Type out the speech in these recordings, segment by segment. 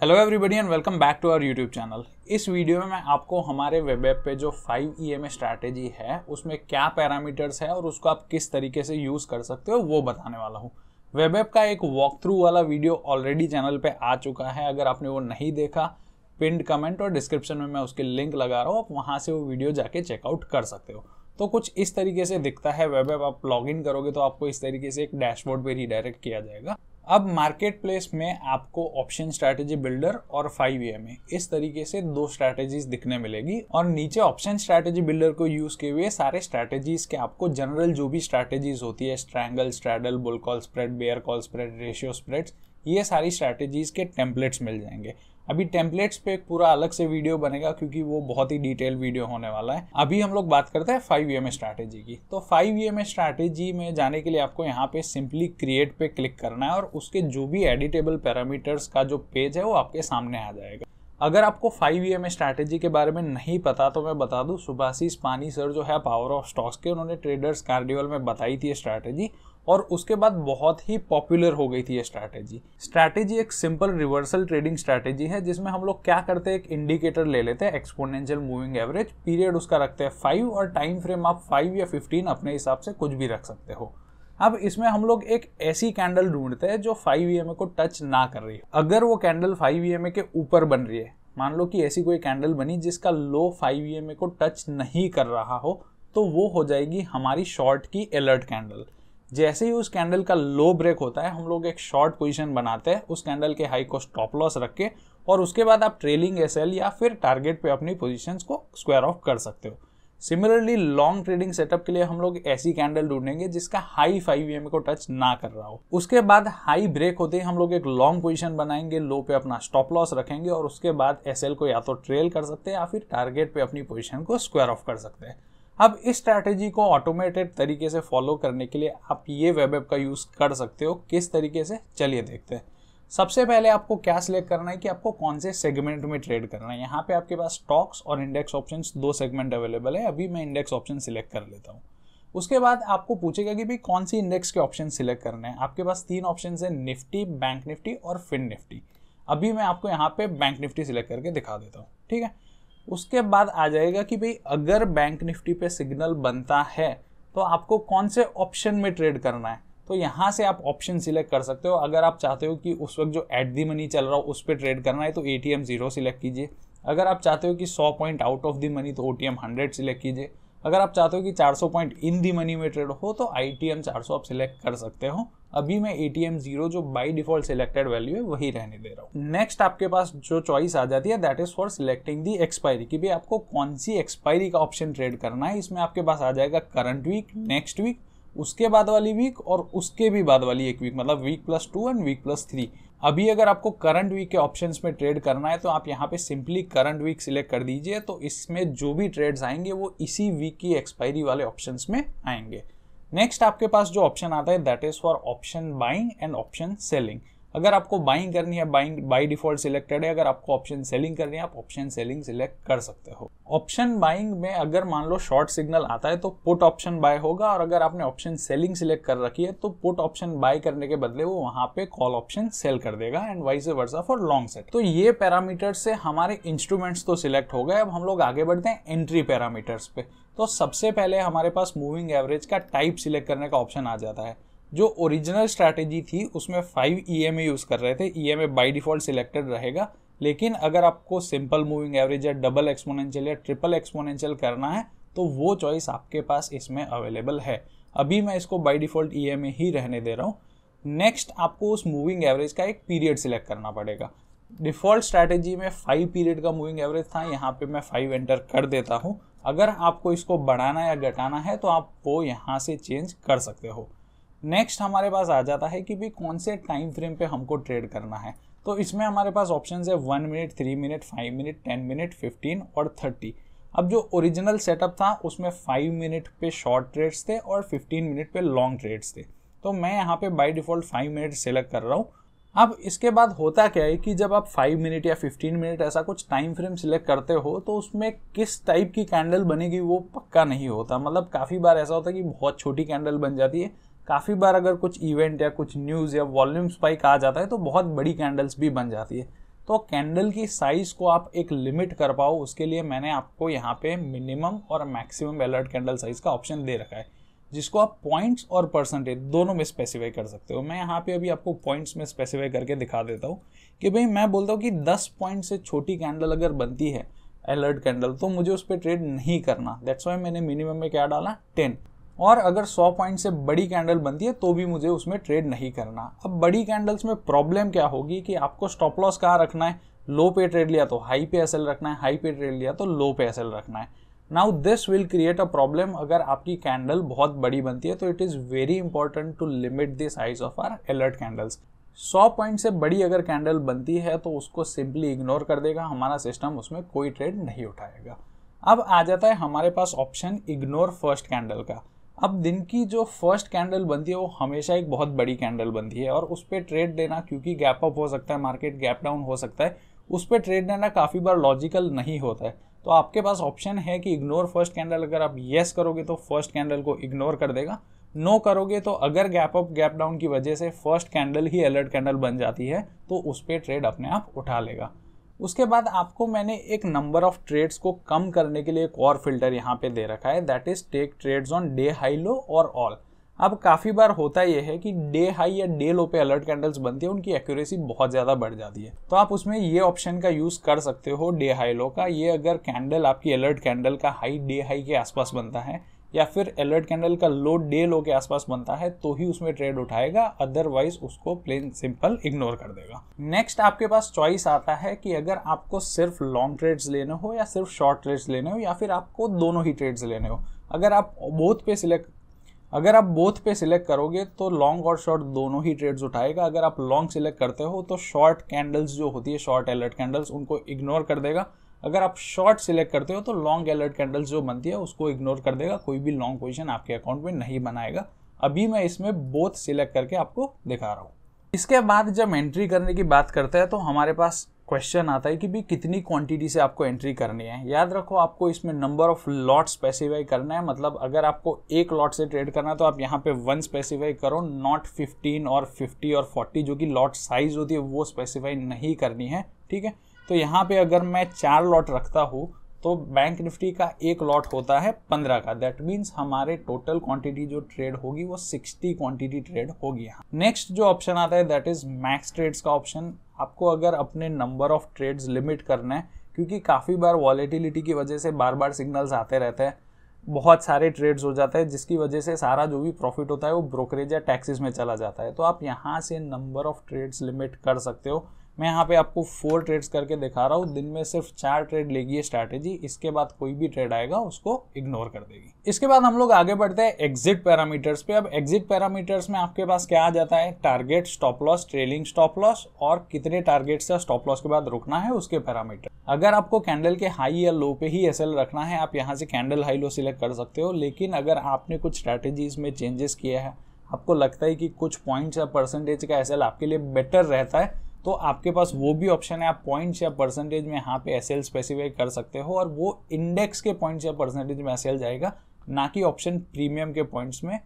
Hello everybody and welcome back to our YouTube channel. इस video में मैं आपको हमारे वेब ऐप पे जो 5 EMA स्ट्रैटेजी है उसमें क्या पैरामीटर्स है और उसको आप किस तरीके से यूज़ कर सकते हो वो बताने वाला हूँ। वेब ऐप का एक वॉक थ्रू वाला वीडियो ऑलरेडी चैनल पे आ चुका है। अगर आपने वो नहीं देखा, पिन्ड कमेंट और डिस्क्रिप्शन में मैं उसके लिंक लगा रहा हूँ, आप वहाँ से वो वीडियो जाके चेकआउट कर सकते हो। तो कुछ इस तरीके से दिखता है वेब ऐप। आप लॉग इन करोगे तो आपको इस तरीके से एक डैशबोर्ड पे रीडायरेक्ट किया जाएगा। अब मार्केट प्लेस में आपको ऑप्शन स्ट्रैटेजी बिल्डर और 5 EMA इस तरीके से दो स्ट्रैटेजीज दिखने मिलेगी और नीचे ऑप्शन स्ट्रैटेजी बिल्डर को यूज किए हुए सारे स्ट्रैटेजीज के आपको जनरल जो भी स्ट्रैटेजीज होती है, strangle, straddle, bull call spread, bear call spread, ratio spreads, ये सारी स्ट्रैटेजीज के टेम्पलेट्स मिल जाएंगे। अभी टेम्पलेट्स पे एक पूरा अलग से वीडियो बनेगा क्योंकि वो बहुत ही डिटेल वीडियो होने वाला है। अभी हम लोग बात करते हैं 5 EMA स्ट्रैटेजी की। तो 5 EMA स्ट्रैटेजी में जाने के लिए आपको यहाँ पे सिंपली क्रिएट पे क्लिक करना है और उसके जो भी एडिटेबल पैरामीटर्स का जो पेज है वो आपके सामने आ जाएगा। अगर आपको 5 EMA स्ट्रैटेजी के बारे में नहीं पता तो मैं बता दूं, सुभाषिस पानी सर जो है पावर ऑफ स्टॉक्स के, उन्होंने ट्रेडर्स कार्निवल में बताई थी ये स्ट्रैटेजी और उसके बाद बहुत ही पॉपुलर हो गई थी ये स्ट्रैटेजी एक सिंपल रिवर्सल ट्रेडिंग स्ट्रैटेजी है जिसमें हम लोग क्या करते हैं, एक इंडिकेटर ले लेते हैं, एक्सपोनेंशियल मूविंग एवरेज, पीरियड उसका रखते हैं 5 और टाइम फ्रेम आप 5 या 15 अपने हिसाब से कुछ भी रख सकते हो। अब इसमें हम लोग एक ऐसी कैंडल ढूंढते हैं जो 5 EMA को टच ना कर रही है। अगर वो कैंडल 5 EMA के ऊपर बन रही है, मान लो कि ऐसी कोई कैंडल बनी जिसका लो 5 EMA को टच नहीं कर रहा हो, तो वो हो जाएगी हमारी शॉर्ट की अलर्ट कैंडल। जैसे ही उस कैंडल का लो ब्रेक होता है, हम लोग एक शॉर्ट पोजीशन बनाते हैं उस कैंडल के हाई को स्टॉप लॉस रख के, और उसके बाद आप ट्रेलिंग SL या फिर टारगेट पे अपनी पोजीशंस को स्क्वायर ऑफ कर सकते हो। सिमिलरली लॉन्ग ट्रेडिंग सेटअप के लिए हम लोग ऐसी कैंडल ढूंढेंगे जिसका हाई 5 EMA को टच ना कर रहा हो। उसके बाद हाई ब्रेक होते ही हम लोग एक लॉन्ग पोजीशन बनाएंगे, लो पे अपना स्टॉप लॉस रखेंगे और उसके बाद SL को या तो ट्रेल कर सकते हैं या फिर टारगेट पे अपनी पोजीशन को स्क्वायर ऑफ कर सकते हैं। अब इस स्ट्रैटेजी को ऑटोमेटेड तरीके से फॉलो करने के लिए आप ये वेब ऐप का यूज कर सकते हो। किस तरीके से, चलिए देखते हैं। सबसे पहले आपको क्या सिलेक्ट करना है कि आपको कौन से सेगमेंट में ट्रेड करना है। यहाँ पे आपके पास स्टॉक्स और इंडेक्स ऑप्शंस दो सेगमेंट अवेलेबल है। अभी मैं इंडेक्स ऑप्शन सिलेक्ट कर लेता हूँ। उसके बाद आपको पूछेगा कि भाई कौन सी इंडेक्स के ऑप्शन सिलेक्ट करने हैं। आपके पास 3 ऑप्शन है, निफ्टी, बैंक निफ्टी और फिन निफ्टी। अभी मैं आपको यहाँ पे बैंक निफ्टी सिलेक्ट करके दिखा देता हूँ, ठीक है। उसके बाद आ जाएगा कि भाई अगर बैंक निफ्टी पे सिग्नल बनता है तो आपको कौन से ऑप्शन में ट्रेड करना है। तो यहाँ से आप ऑप्शन सिलेक्ट कर सकते हो। अगर आप चाहते हो कि उस वक्त जो एट दी मनी चल रहा हो उस पर ट्रेड करना है तो ATM 0 सिलेक्ट कीजिए। अगर आप चाहते हो कि 100 point out of the money तो OTM 100 सिलेक्ट कीजिए। अगर आप चाहते हो कि 400 पॉइंट इन दी मनी में ट्रेड हो तो ITM 400 आप सिलेक्ट कर सकते हो। अभी मैं ATM 0 जो बाय डिफॉल्ट सिलेक्टेड वैल्यू है वही रहने दे रहा हूँ। नेक्स्ट आपके पास जो चॉइस आ जाती है that is for selecting the expiry, कि भाई आपको कौन सी एक्सपायरी का ऑप्शन ट्रेड करना है। इसमें आपके पास आ जाएगा करंट वीक, नेक्स्ट वीक, उसके बाद वाली वीक और उसके भी बाद वाली एक वीक, मतलब वीक +2 एंड वीक +3। अभी अगर आपको करंट वीक के ऑप्शंस में ट्रेड करना है तो आप यहाँ पे सिंपली करंट वीक सिलेक्ट कर दीजिए। तो इसमें जो भी ट्रेड्स आएंगे वो इसी वीक की एक्सपायरी वाले ऑप्शंस में आएंगे। नेक्स्ट आपके पास जो ऑप्शन आता है that is for option buying and option selling. अगर आपको बाइंग करनी है, बाइंग बाय डिफॉल्ट सिलेक्टेड है। अगर आपको ऑप्शन सेलिंग करनी है आप ऑप्शन सेलिंग सिलेक्ट कर सकते हो। ऑप्शन बाइंग में अगर मान लो शॉर्ट सिग्नल आता है तो पुट ऑप्शन बाय होगा, और अगर आपने ऑप्शन सेलिंग सिलेक्ट कर रखी है तो पुट ऑप्शन बाय करने के बदले वो वहां पे कॉल ऑप्शन सेल कर देगा and vice versa for long set. तो ये पैरामीटर्स से हमारे इंस्ट्रूमेंट्स तो सिलेक्ट हो गए। अब हम लोग आगे बढ़ते हैं एंट्री पैरामीटर्स पे। तो सबसे पहले हमारे पास मूविंग एवरेज का टाइप सिलेक्ट करने का ऑप्शन आ जाता है। जो ओरिजिनल स्ट्रैटेजी थी उसमें 5 EMA यूज कर रहे थे, EMA बाय डिफॉल्ट सिलेक्टेड रहेगा। लेकिन अगर आपको सिंपल मूविंग एवरेज या डबल एक्सपोनेंशियल या ट्रिपल एक्सपोनेंशियल करना है तो वो चॉइस आपके पास इसमें अवेलेबल है। अभी मैं इसको बाय डिफॉल्ट EMA ही रहने दे रहा हूँ। नेक्स्ट आपको उस मूविंग एवरेज का एक पीरियड सिलेक्ट करना पड़ेगा। डिफॉल्ट स्ट्रैटेजी में 5 पीरियड का मूविंग एवरेज था, यहाँ पे मैं 5 एंटर कर देता हूँ। अगर आपको इसको बढ़ाना या घटाना है तो आप वो यहाँ से चेंज कर सकते हो। नेक्स्ट हमारे पास आ जाता है कि भाई कौन से टाइम फ्रेम पे हमको ट्रेड करना है। तो इसमें हमारे पास ऑप्शंस है 1 मिनट, 3 मिनट, 5 मिनट, 10 मिनट, 15 और 30। अब जो ओरिजिनल सेटअप था उसमें 5 मिनट पे शॉर्ट ट्रेड्स थे और 15 मिनट पे लॉन्ग ट्रेड्स थे। तो मैं यहाँ पे बाय डिफॉल्ट 5 मिनट सेलेक्ट कर रहा हूँ। अब इसके बाद होता क्या है कि जब आप 5 मिनट या 15 मिनट ऐसा कुछ टाइम फ्रेम सिलेक्ट करते हो तो उसमें किस टाइप की कैंडल बनेगी वो पक्का नहीं होता। मतलब काफ़ी बार ऐसा होता है कि बहुत छोटी कैंडल बन जाती है, काफ़ी बार अगर कुछ इवेंट या कुछ न्यूज़ या वॉल्यूम स्पाइक आ जाता है तो बहुत बड़ी कैंडल्स भी बन जाती है। तो कैंडल की साइज को आप एक लिमिट कर पाओ, उसके लिए मैंने आपको यहाँ पे मिनिमम और मैक्सिमम अलर्ट कैंडल साइज का ऑप्शन दे रखा है, जिसको आप पॉइंट्स और परसेंटेज दोनों में स्पेसिफाई कर सकते हो। मैं यहाँ पे अभी आपको पॉइंट्स में स्पेसिफाई करके दिखा देता हूँ कि भाई मैं बोलता हूँ कि 10 पॉइंट से छोटी कैंडल अगर बनती है अलर्ट कैंडल तो मुझे उस पर ट्रेड नहीं करना। दैट्स वाई मैंने मिनिमम में क्या डाला 10। और अगर 100 पॉइंट से बड़ी कैंडल बनती है तो भी मुझे उसमें ट्रेड नहीं करना। अब बड़ी कैंडल्स में प्रॉब्लम क्या होगी कि आपको स्टॉप लॉस कहाँ रखना है, लो पे ट्रेड लिया तो हाई पे एसएल रखना है, हाई पे ट्रेड लिया तो लो पे एसएल रखना है। Now this will create a problem. अगर आपकी कैंडल बहुत बड़ी बनती है तो it is very important to limit the size of our alert candles. 100 point से बड़ी अगर कैंडल बनती है तो उसको सिंपली इग्नोर कर देगा हमारा सिस्टम, उसमें कोई ट्रेड नहीं उठाएगा। अब आ जाता है हमारे पास ऑप्शन इग्नोर फर्स्ट कैंडल का। अब दिन की जो फर्स्ट कैंडल बनती है वो हमेशा एक बहुत बड़ी कैंडल बनती है और उस पर ट्रेड देना, क्योंकि गैप अप हो सकता है, मार्केट गैप डाउन हो सकता है, उस पर ट्रेड देना काफ़ी बार लॉजिकल नहीं होता है। तो आपके पास ऑप्शन है कि इग्नोर फर्स्ट कैंडल। अगर आप येस करोगे तो फर्स्ट कैंडल को इग्नोर कर देगा, नो करोगे तो अगर गैप अप गैप डाउन की वजह से फर्स्ट कैंडल ही अलर्ट कैंडल बन जाती है तो उस पर ट्रेड अपने आप उठा लेगा। उसके बाद आपको मैंने एक नंबर ऑफ ट्रेड्स को कम करने के लिए एक और फिल्टर यहाँ पे दे रखा है, that is take trades on day high low और ऑल। अब काफ़ी बार होता यह है कि डे हाई या डे लो पे अलर्ट कैंडल्स बनती है, उनकी एक्यूरेसी बहुत ज़्यादा बढ़ जाती है। तो आप उसमें ये ऑप्शन का यूज़ कर सकते हो डे हाई लो का। ये अगर कैंडल आपकी अलर्ट कैंडल का हाई डे हाई के आसपास बनता है या फिर अलर्ट कैंडल का लो डे लो के आसपास बनता है तो ही उसमें ट्रेड उठाएगा, अदरवाइज उसको प्लेन सिंपल इग्नोर कर देगा। नेक्स्ट आपके पास चॉइस आता है कि अगर आपको सिर्फ लॉन्ग ट्रेड्स लेने हो या सिर्फ शॉर्ट ट्रेड्स लेने हो या फिर आपको दोनों ही ट्रेड्स लेने हो। अगर आप बोथ पे सिलेक्ट करोगे तो लॉन्ग और शॉर्ट दोनों ही ट्रेड्स उठाएगा। अगर आप लॉन्ग सिलेक्ट करते हो तो शॉर्ट कैंडल्स जो होती है, शॉर्ट अलर्ट कैंडल्स, उनको इग्नोर कर देगा। अगर आप शॉर्ट सिलेक्ट करते हो तो लॉन्ग अलर्ट कैंडल्स जो बनती है उसको इग्नोर कर देगा, कोई भी लॉन्ग पोजीशन आपके अकाउंट में नहीं बनाएगा। अभी मैं इसमें बोथ सिलेक्ट करके आपको दिखा रहा हूँ। इसके बाद जब एंट्री करने की बात करते हैं तो हमारे पास क्वेश्चन आता है कि भी कितनी क्वांटिटी से आपको एंट्री करनी है। याद रखो आपको इसमें नंबर ऑफ लॉट स्पेसिफाई करना है। मतलब अगर आपको एक लॉट से ट्रेड करना है तो आप यहाँ पे 1 स्पेसिफाई करो, नॉट 15 और 50 और 40 जो कि लॉट साइज होती है वो स्पेसिफाई नहीं करनी है। ठीक है, तो यहाँ पे अगर मैं 4 लॉट रखता हूँ तो बैंक निफ्टी का एक लॉट होता है 15 का। दैट मीन्स हमारे टोटल क्वांटिटी जो ट्रेड होगी वो 60 क्वांटिटी ट्रेड होगी यहाँ। नेक्स्ट जो ऑप्शन आता है दैट इज मैक्स ट्रेड्स का ऑप्शन। आपको अगर अपने नंबर ऑफ ट्रेड्स लिमिट करना है, क्योंकि काफ़ी बार वॉलेटिलिटी की वजह से बार बार सिग्नल्स आते रहते हैं, बहुत सारे ट्रेड्स हो जाते हैं, जिसकी वजह से सारा जो भी प्रॉफिट होता है वो ब्रोकरेज या टैक्सेस में चला जाता है। तो आप यहाँ से नंबर ऑफ ट्रेड्स लिमिट कर सकते हो। मैं यहाँ पे आपको 4 ट्रेड्स करके दिखा रहा हूँ। दिन में सिर्फ 4 ट्रेड लेगी ये स्ट्रैटेजी, इसके बाद कोई भी ट्रेड आएगा उसको इग्नोर कर देगी। इसके बाद हम लोग आगे बढ़ते हैं एग्जिट पैरामीटर्स पे। अब एग्जिट पैरामीटर्स में आपके पास क्या आ जाता है, target, stop loss, trailing stop loss और कितने टारगेट से स्टॉप लॉस के बाद रुकना है उसके पैरामीटर। अगर आपको कैंडल के हाई या लो पे ही एसएल रखना है आप यहाँ से कैंडल हाई लो सिलेक्ट कर सकते हो। लेकिन अगर आपने कुछ स्ट्रैटेजीज में चेंजेस किया है, आपको लगता है कि कुछ पॉइंट्स या परसेंटेज का एसएल आपके लिए बेटर रहता है, तो आपके पास वो भी ऑप्शन है। आप पॉइंट्स या परसेंटेज में यहाँ पे एसएल स्पेसिफाई कर सकते हो और वो इंडेक्स के पॉइंट्स या परसेंटेज में एसएल जाएगा, ना कि ऑप्शन प्रीमियम के पॉइंट्स में।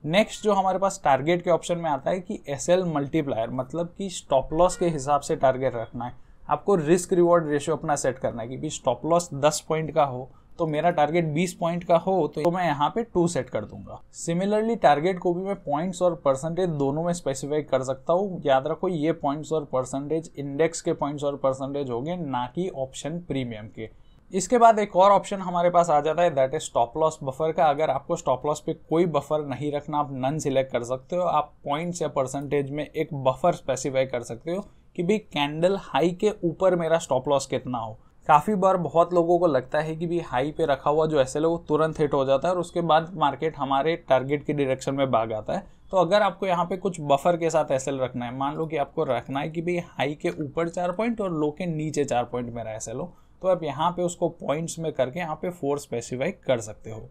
नेक्स्ट जो हमारे पास टारगेट के ऑप्शन में आता है कि एसएल मल्टीप्लायर, मतलब कि स्टॉप लॉस के हिसाब से टारगेट रखना है। आपको रिस्क रिवॉर्ड रेशियो अपना सेट करना है कि भी स्टॉप लॉस 10 पॉइंट का हो तो मेरा टारगेट 20 पॉइंट का हो तो मैं यहाँ पे 2 सेट कर दूंगा। सिमिलरली टारगेट को भी मैं पॉइंट्स और परसेंटेज दोनों में स्पेसिफाई कर सकता हूँ। याद रखो ये पॉइंट्स और परसेंटेज इंडेक्स के पॉइंट्स और परसेंटेज हो गए, ना कि ऑप्शन प्रीमियम के। इसके बाद एक और ऑप्शन हमारे पास आ जाता है that is stop loss buffer का। अगर आपको स्टॉप लॉस पे कोई बफर नहीं रखना, आप नन सिलेक्ट कर सकते हो। आप पॉइंट्स या परसेंटेज में एक बफर स्पेसिफाई कर सकते हो कि भाई कैंडल हाई के ऊपर मेरा स्टॉप लॉस कितना हो। काफ़ी बार बहुत लोगों को लगता है कि भी हाई पे रखा हुआ जो एसएल है वो तुरंत हिट हो जाता है और उसके बाद मार्केट हमारे टारगेट की डायरेक्शन में भाग आता है। तो अगर आपको यहाँ पे कुछ बफर के साथ एसएल रखना है, मान लो कि आपको रखना है कि भाई हाई के ऊपर 4 पॉइंट और लो के नीचे 4 पॉइंट मेरा एसएल हो, तो आप यहाँ पे उसको पॉइंट्स में करके यहाँ पे 4 स्पेसिफाई कर सकते हो।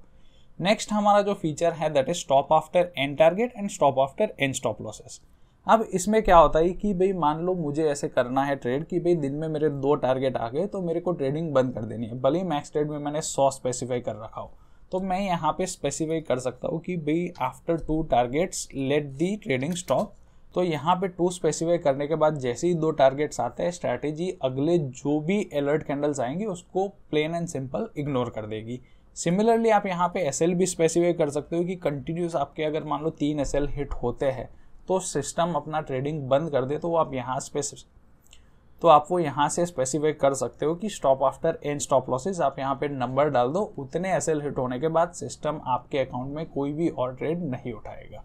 नेक्स्ट हमारा जो फीचर है that is stop after and target and stop after and stop losses. अब इसमें क्या होता है कि भाई मान लो मुझे ऐसे करना है ट्रेड कि भाई दिन में मेरे 2 टारगेट आ गए तो मेरे को ट्रेडिंग बंद कर देनी है, भले ही मैक्स ट्रेड में मैंने 100 स्पेसिफाई कर रखा हो, तो मैं यहाँ पे स्पेसिफाई कर सकता हूँ कि भाई after 2 targets let the trading stop. तो यहाँ पे 2 स्पेसिफाई करने के बाद जैसे ही 2 टारगेट्स आते हैं, स्ट्रैटेजी अगले जो भी अलर्ट कैंडल्स आएंगी उसको प्लेन एंड सिंपल इग्नोर कर देगी। सिमिलरली आप यहाँ पे एसएल भी स्पेसिफाई कर सकते हो कि कंटिन्यूस आपके अगर मान लो 3 एसएल हिट होते हैं तो सिस्टम अपना ट्रेडिंग बंद कर दे, तो आप वो यहाँ से स्पेसिफाई कर सकते हो कि stop after and stop losses आप यहाँ पे नंबर डाल दो। उतने एसएल हिट होने के बाद सिस्टम आपके अकाउंट में कोई भी और ट्रेड नहीं उठाएगा।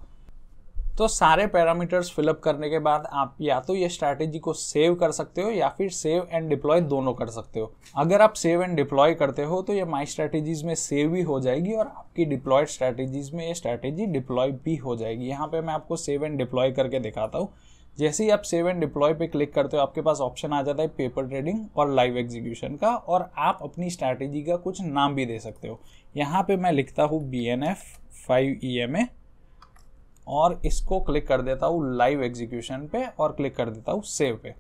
तो सारे पैरामीटर्स फिलअप करने के बाद आप या तो ये स्ट्रैटेजी को सेव कर सकते हो या फिर सेव एंड डिप्लॉय दोनों कर सकते हो। अगर आप सेव एंड डिप्लॉय करते हो तो ये माई स्ट्रैटेजीज में सेव भी हो जाएगी और आपकी डिप्लॉयड स्ट्रैटेजीज में ये स्ट्रैटेजी डिप्लॉय भी हो जाएगी। यहाँ पे मैं आपको सेव एंड डिप्लॉय करके दिखाता हूँ। जैसे ही आप सेव एंड डिप्लॉय पे क्लिक करते हो आपके पास ऑप्शन आ जाता है पेपर ट्रेडिंग और लाइव एग्जीक्यूशन का, और आप अपनी स्ट्रैटेजी का कुछ नाम भी दे सकते हो। यहाँ पे मैं लिखता हूँ BNF 5 EMA और इसको क्लिक कर देता हूँ लाइव एग्जीक्यूशन पे और क्लिक कर देता हूँ सेव पे।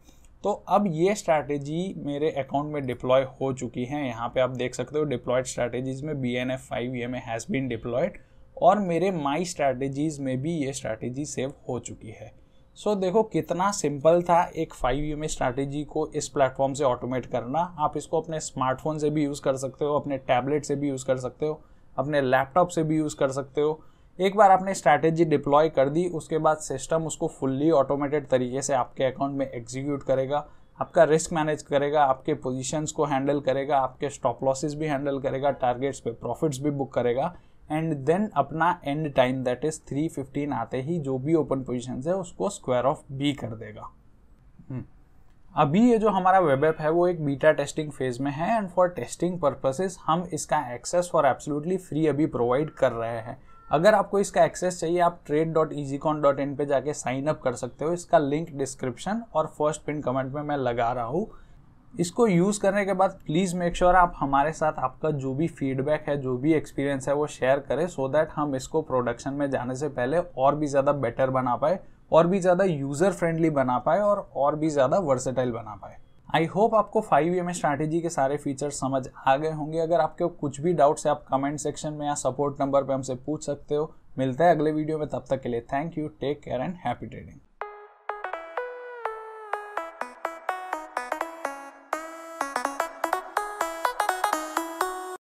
तो अब ये स्ट्रैटेजी मेरे अकाउंट में डिप्लॉय हो चुकी है। यहाँ पे आप देख सकते हो डिप्लॉयड स्ट्रैटेजीज में BNF 5 EMA has been deployed और मेरे माई स्ट्रैटेजीज में भी ये स्ट्रैटेजी सेव हो चुकी है। सो देखो कितना सिंपल था एक 5 EMA स्ट्रैटेजी को इस प्लेटफॉर्म से ऑटोमेट करना। आप इसको अपने स्मार्टफोन से भी यूज़ कर सकते हो, अपने टैबलेट से भी यूज़ कर सकते हो, अपने लैपटॉप से भी यूज़ कर सकते हो। एक बार आपने स्ट्रैटेजी डिप्लॉय कर दी उसके बाद सिस्टम उसको फुल्ली ऑटोमेटेड तरीके से आपके अकाउंट में एग्जीक्यूट करेगा, आपका रिस्क मैनेज करेगा, आपके पोजीशंस को हैंडल करेगा, आपके स्टॉप लॉसेस भी हैंडल करेगा, टारगेट्स पे प्रॉफिट्स भी बुक करेगा एंड देन अपना एंड टाइम दैट इज 3:15 आते ही जो भी ओपन पोजीशंस है उसको स्क्वायर ऑफ भी कर देगा। अभी ये जो हमारा वेब ऐप है वो एक बीटा टेस्टिंग फेज में है एंड फॉर टेस्टिंग पर्पसेस हम इसका एक्सेस फॉर एब्सोल्युटली फ्री अभी प्रोवाइड कर रहे हैं। अगर आपको इसका एक्सेस चाहिए आप trade.easycon.in पे जाके साइन अप कर सकते हो। इसका लिंक डिस्क्रिप्शन और फर्स्ट पिन कमेंट में मैं लगा रहा हूँ। इसको यूज़ करने के बाद प्लीज़ मेक श्योर आप हमारे साथ आपका जो भी फीडबैक है, जो भी एक्सपीरियंस है वो शेयर करें सो दैट हम इसको प्रोडक्शन में जाने से पहले और भी ज़्यादा बेटर बना पाए, और भी ज़्यादा यूज़र फ्रेंडली बना पाए और भी ज़्यादा वर्सेटाइल बना पाए। आई होप आपको 5 EMA स्ट्रैटेजी के सारे फीचर्स समझ आ गए होंगे। अगर आपके कुछ भी डाउट्स है आप कमेंट सेक्शन में या सपोर्ट नंबर पे हमसे पूछ सकते हो। मिलता है अगले वीडियो में, तब तक के लिए thank you, take care and happy trading.